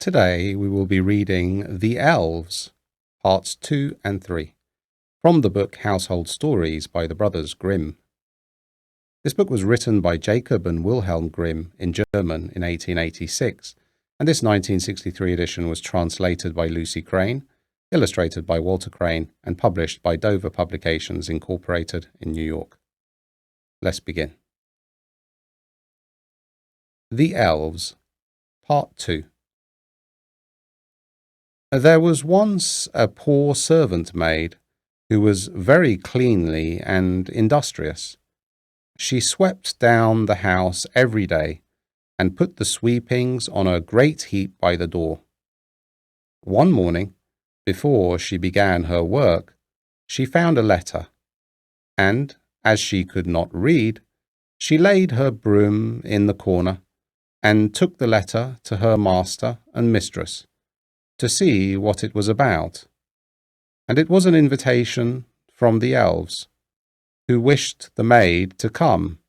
Today we will be reading The Elves, Parts 2 and 3, from the book Household Stories by the Brothers Grimm. This book was written by Jacob and Wilhelm Grimm in German in 1886, and this 1963 edition was translated by Lucy Crane, illustrated by Walter Crane, and published by Dover Publications Incorporated in New York. Let's begin. The Elves, Part 2. There was once a poor servant maid who was very cleanly and industrious. She swept down the house every day and put the sweepings on a great heap by the door. One morning, before she began her work, she found a letter, and, as she could not read, she laid her broom in the corner and took the letter to her master and mistress to see what it was about. And it was an invitation from the elves, who wished the maid to come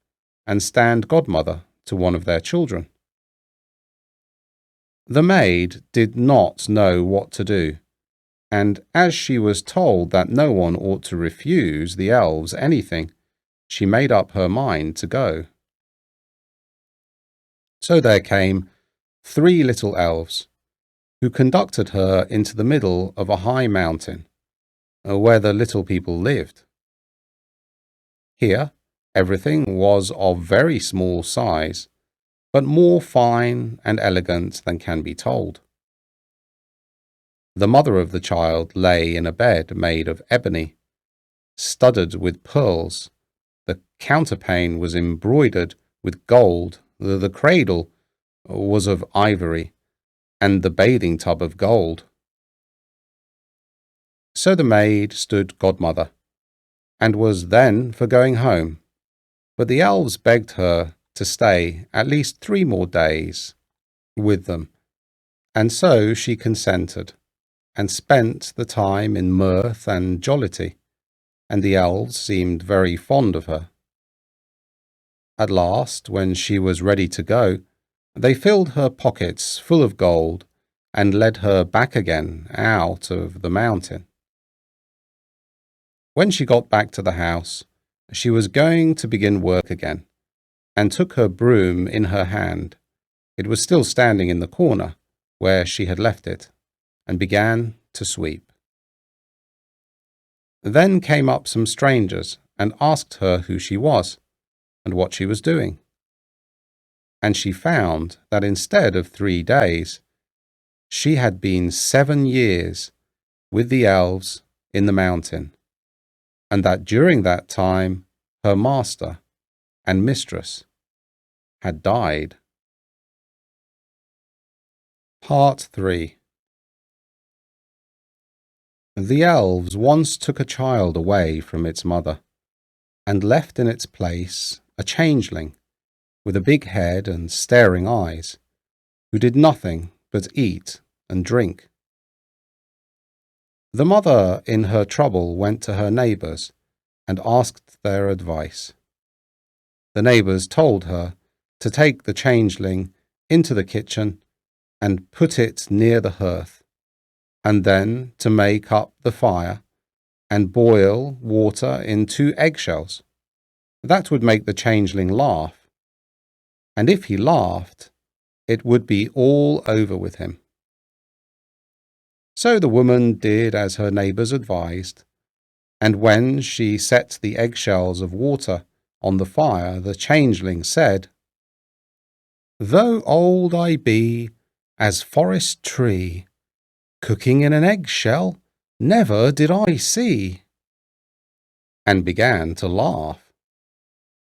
and stand godmother to one of their children. The maid did not know what to do, and as she was told that no one ought to refuse the elves anything, she made up her mind to go. So there came 3 little elves, who conducted her into the middle of a high mountain, where the little people lived. Here everything was of very small size, but more fine and elegant than can be told. The mother of the child lay in a bed made of ebony, studded with pearls. The counterpane was embroidered with gold. The cradle was of ivory, and the bathing tub of gold. So the maid stood godmother, and was then for going home, but the elves begged her to stay at least 3 more days with them, and so she consented, and spent the time in mirth and jollity, and the elves seemed very fond of her. At last, when she was ready to go, they filled her pockets full of gold and led her back again out of the mountain. When she got back to the house, she was going to begin work again, and took her broom in her hand. It was still standing in the corner where she had left it, and began to sweep. Then came up some strangers and asked her who she was, and what she was doing. And she found that instead of 3 days, she had been 7 years with the elves in the mountain, and that during that time her master and mistress had died. Part 3. The elves once took a child away from its mother, and left in its place a changeling with a big head and staring eyes, who did nothing but eat and drink. The mother in her trouble went to her neighbours and asked their advice. The neighbours told her to take the changeling into the kitchen and put it near the hearth, and then to make up the fire and boil water in 2 eggshells. That would make the changeling laugh, and if he laughed, it would be all over with him. So the woman did as her neighbours advised, and when she set the eggshells of water on the fire, the changeling said, "Though old I be as forest tree, cooking in an eggshell never did I see," and began to laugh.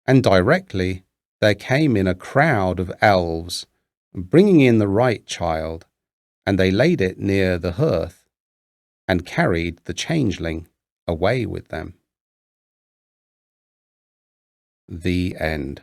And directly there came in a crowd of elves, bringing in the right child, and they laid it near the hearth, and carried the changeling away with them. The end.